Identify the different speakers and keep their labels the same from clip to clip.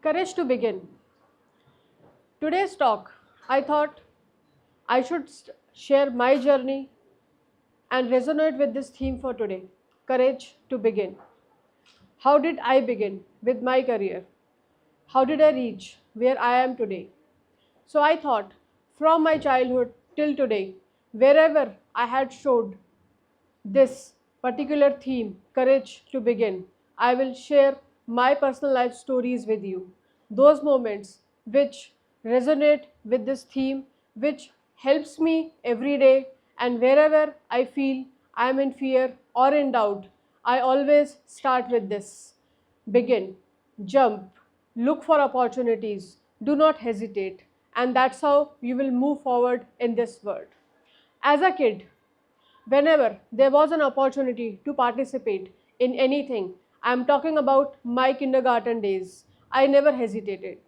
Speaker 1: Courage to begin. Today's talk, I thought I should share my journey and resonate with this theme for today. Courage to begin. How did I begin with my career? How did I reach where I am today? So I thought from my childhood till today, wherever I had showed this particular theme, courage to begin, I will share my personal life stories with you. Those moments which resonate with this theme, which helps me every day, and wherever I feel I am in fear or in doubt, I always start with this: begin, jump, look for opportunities, do not hesitate, and that's how you will move forward in this world. As a kid, whenever there was an opportunity to participate in anything, I am talking about my kindergarten days, I never hesitated.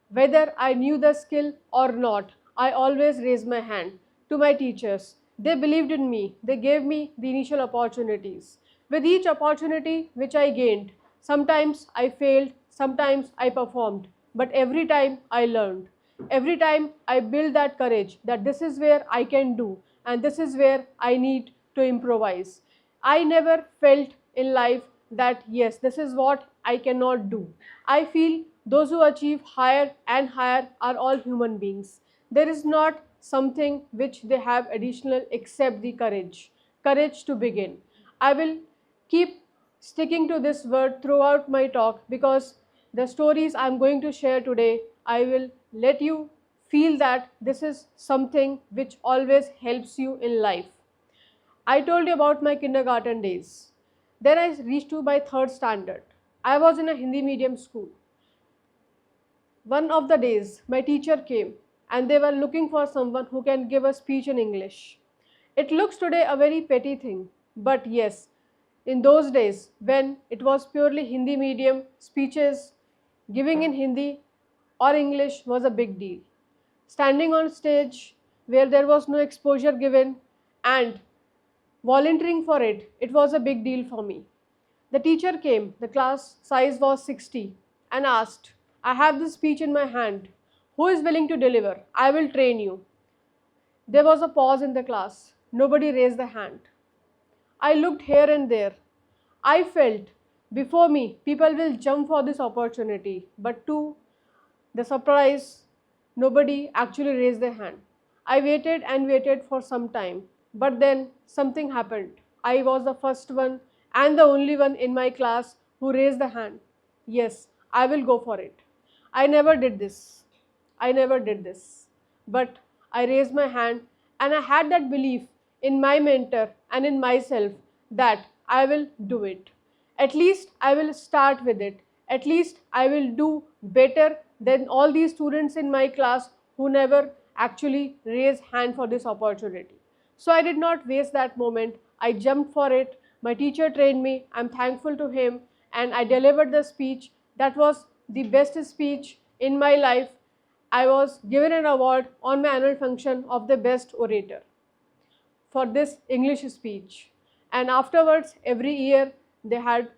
Speaker 1: Whether I knew the skill or not, I always raised my hand to my teachers. They believed in me, they gave me the initial opportunities. With each opportunity which I gained, sometimes I failed, sometimes I performed, but every time I learned. Every time I build that courage that this is where I can do and this is where I need to improvise. I never felt in life that yes, this is what I cannot do. I feel those who achieve higher and higher are all human beings. There is not something which they have additional except the courage. Courage to begin. I will keep sticking to this word throughout my talk because the stories I'm going to share today, I will let you feel that this is something which always helps you in life. I told you about my kindergarten days. Then I reached to my third standard. I was in a Hindi medium school. One of the days, my teacher came and they were looking for someone who can give a speech in English. It looks today a very petty thing, but yes, in those days when it was purely Hindi medium, speeches giving in Hindi or English was a big deal. Standing on stage where there was no exposure given and volunteering for it, it was a big deal for me. The teacher came, the class size was 60, and asked, I have this speech in my hand. Who is willing to deliver? I will train you. There was a pause in the class. Nobody raised the hand. I looked here and there. I felt before me people will jump for this opportunity, but to the surprise, nobody actually raised their hand. I waited and waited for some time, but then something happened. I was the first one and the only one in my class who raised the hand. Yes, I will go for it. I never did this. I never did this. But I raised my hand and I had that belief in my mentor and in myself that I will do it. At least I will start with it. At least I will do better than all these students in my class who never actually raised hand for this opportunity. So I did not waste that moment. I jumped for it. My teacher trained me. I'm thankful to him and I delivered the speech. That was the best speech in my life. I was given an award on my annual function of the best orator for this English speech. And afterwards, every year they had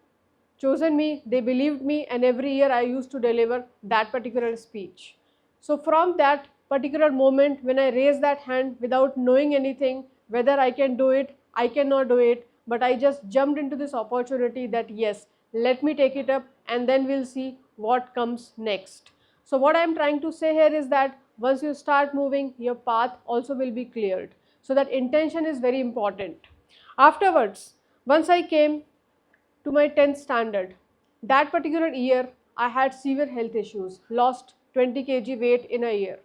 Speaker 1: chosen me, they believed me, and every year I used to deliver that particular speech. So from that particular moment when I raised that hand without knowing anything, whether I can do it, I cannot do it, but I just jumped into this opportunity that yes, let me take it up and then we'll see what comes next. So what I'm trying to say here is that once you start moving, your path also will be cleared. So that intention is very important. Afterwards, once I came to my 10th standard, that particular year I had severe health issues, lost 20 kg weight in a year.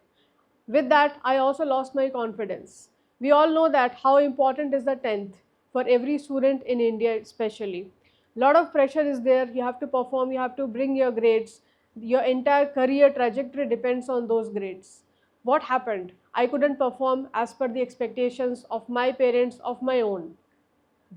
Speaker 1: With that, I also lost my confidence. We all know that how important is the 10th for every student in India especially. Lot of pressure is there, you have to perform, you have to bring your grades, your entire career trajectory depends on those grades. What happened? I couldn't perform as per the expectations of my parents, of my own.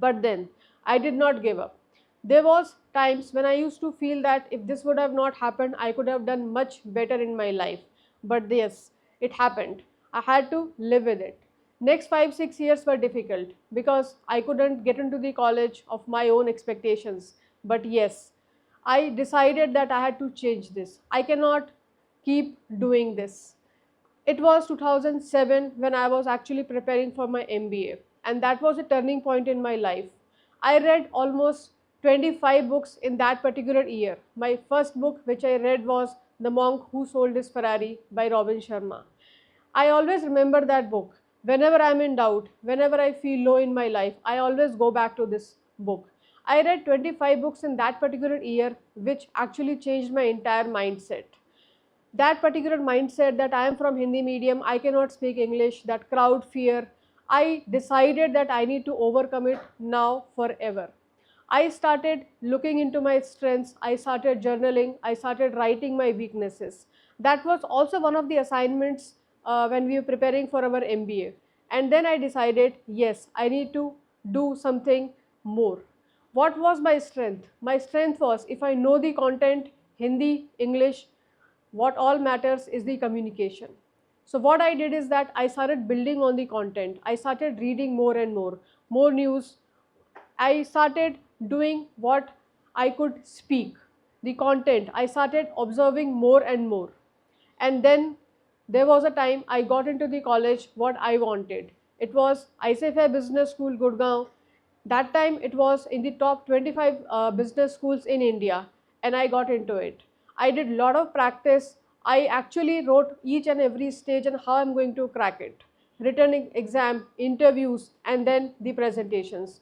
Speaker 1: But then I did not give up. There was times when I used to feel that if this would have not happened, I could have done much better in my life. But yes, it happened. I had to live with it. Next 5 6 years were difficult because I couldn't get into the college of my own expectations. But yes, I decided that I had to change this. I cannot keep doing this. It was 2007 when I was actually preparing for my MBA, and that was a turning point in my life. I read almost 25 books in that particular year. My first book, which I read, was The Monk Who Sold His Ferrari by Robin Sharma. I always remember that book. Whenever I'm in doubt, whenever I feel low in my life, I always go back to this book. I read 25 books in that particular year, which actually changed my entire mindset. That particular mindset that I am from Hindi medium, I cannot speak English, that crowd fear, I decided that I need to overcome it now forever. I started looking into my strengths, I started journaling, I started writing my weaknesses. That was also one of the assignments when we were preparing for our MBA. And then I decided, yes, I need to do something more. What was my strength? My strength was if I know the content, Hindi, English, what all matters is the communication. So what I did is that I started building on the content. I started reading more and more news. I started doing what I could speak, the content. I started observing more and more. And then there was a time I got into the college what I wanted. It was ICFI Business School, Gurgaon. That time it was in the top 25 business schools in India, and I got into it. I did a lot of practice. I actually wrote each and every stage and how I'm going to crack it. Written exam, interviews, and then the presentations.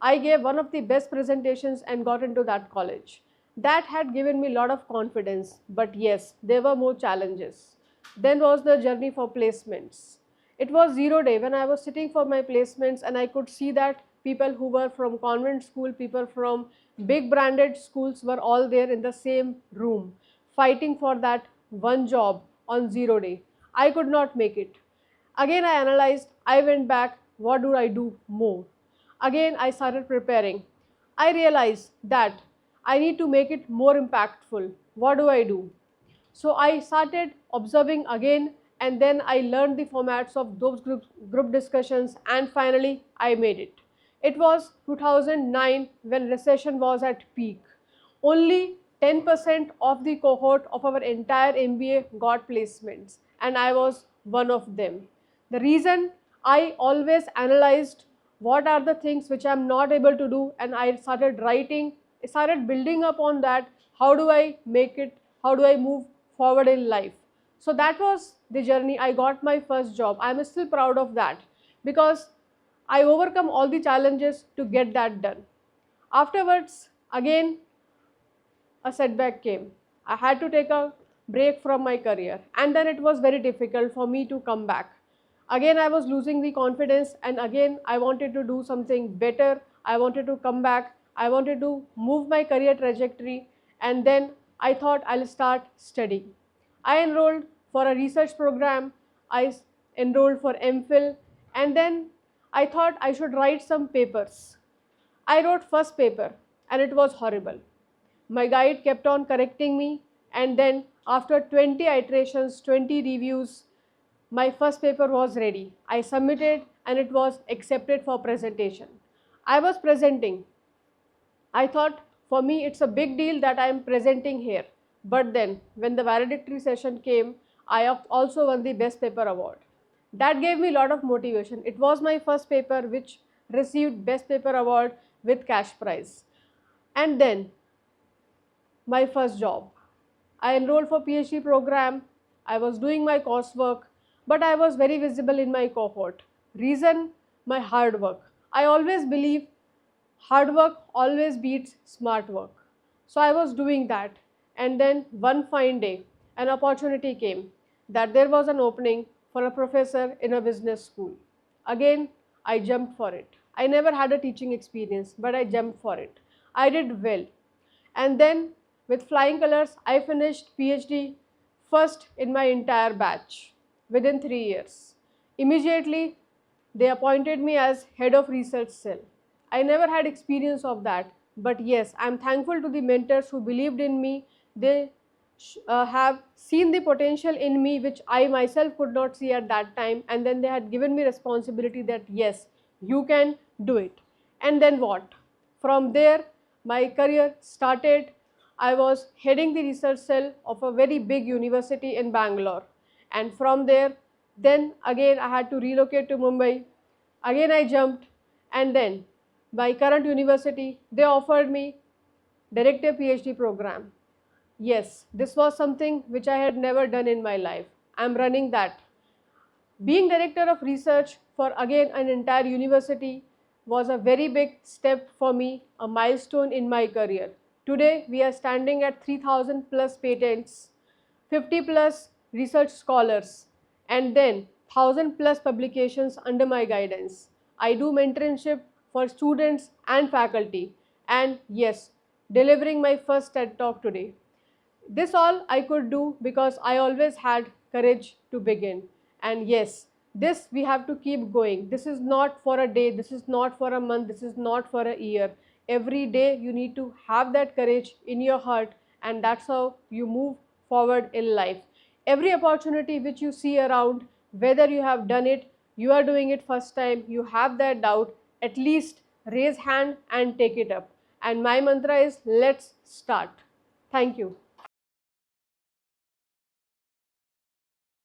Speaker 1: I gave one of the best presentations and got into that college. That had given me a lot of confidence, but yes, there were more challenges. Then was the journey for placements. It was 0 day when I was sitting for my placements, and I could see that people who were from convent school, people from big branded schools were all there in the same room fighting for that one job on 0 day. I could not make it. Again, I analyzed, I went back, what do I do more? Again, I started preparing. I realized that I need to make it more impactful. What do I do? So I started observing again, and then I learned the formats of those group discussions, and finally I made it. It was 2009 when recession was at peak. Only 10% of the cohort of our entire MBA got placements, and I was one of them. The reason, I always analyzed what are the things which I'm not able to do, and I started writing, I started building up on that. How do I make it? How do I move forward in life? So that was the journey. I got my first job. I'm still proud of that because I overcome all the challenges to get that done. Afterwards, again, a setback came. I had to take a break from my career, and then it was very difficult for me to come back. Again, I was losing the confidence, and again, I wanted to do something better. I wanted to come back. I wanted to move my career trajectory, and then I thought I'll start studying. I enrolled for a research program. I enrolled for MPhil, and then I thought I should write some papers. I wrote first paper, and it was horrible. My guide kept on correcting me, and then after 20 iterations, 20 reviews, my first paper was ready. I submitted, and it was accepted for presentation. I was presenting. I thought for me it's a big deal that I am presenting here. But then when the valedictory session came, I also won the best paper award. That gave me a lot of motivation. It was my first paper which received best paper award with cash prize. And then my first job. I enrolled for PhD program. I was doing my coursework, but I was very visible in my cohort. Reason, my hard work. I always believe hard work always beats smart work. So I was doing that, and then one fine day an opportunity came that there was an opening for a professor in a business school. Again, I jumped for it. I never had a teaching experience, but I jumped for it. I did well. And then with flying colors, I finished PhD first in my entire batch within 3 years. Immediately, they appointed me as head of research cell. I never had experience of that, but yes, I am thankful to the mentors who believed in me. They have seen the potential in me which I myself could not see at that time, and then they had given me responsibility that yes, you can do it. And then what? From there, my career started. I was heading the research cell of a very big university in Bangalore. And from there, then again I had to relocate to Mumbai. Again I jumped, and then my current university, they offered me director PhD program. Yes, this was something which I had never done in my life. I'm running that. Being director of research for again an entire university was a very big step for me, a milestone in my career. Today we are standing at 3000 plus patents, 50 plus research scholars, and then 1000 plus publications under my guidance. I do mentorship for students and faculty, and yes, delivering my first TED talk today. This all I could do because I always had courage to begin. And yes, this we have to keep going. This is not for a day, this is not for a month, this is not for a year. Every day you need to have that courage in your heart, and that's how you move forward in life. Every opportunity which you see around, whether you have done it, you are doing it first time, you have that doubt, at least raise hand and take it up. And my mantra is let's start. Thank you.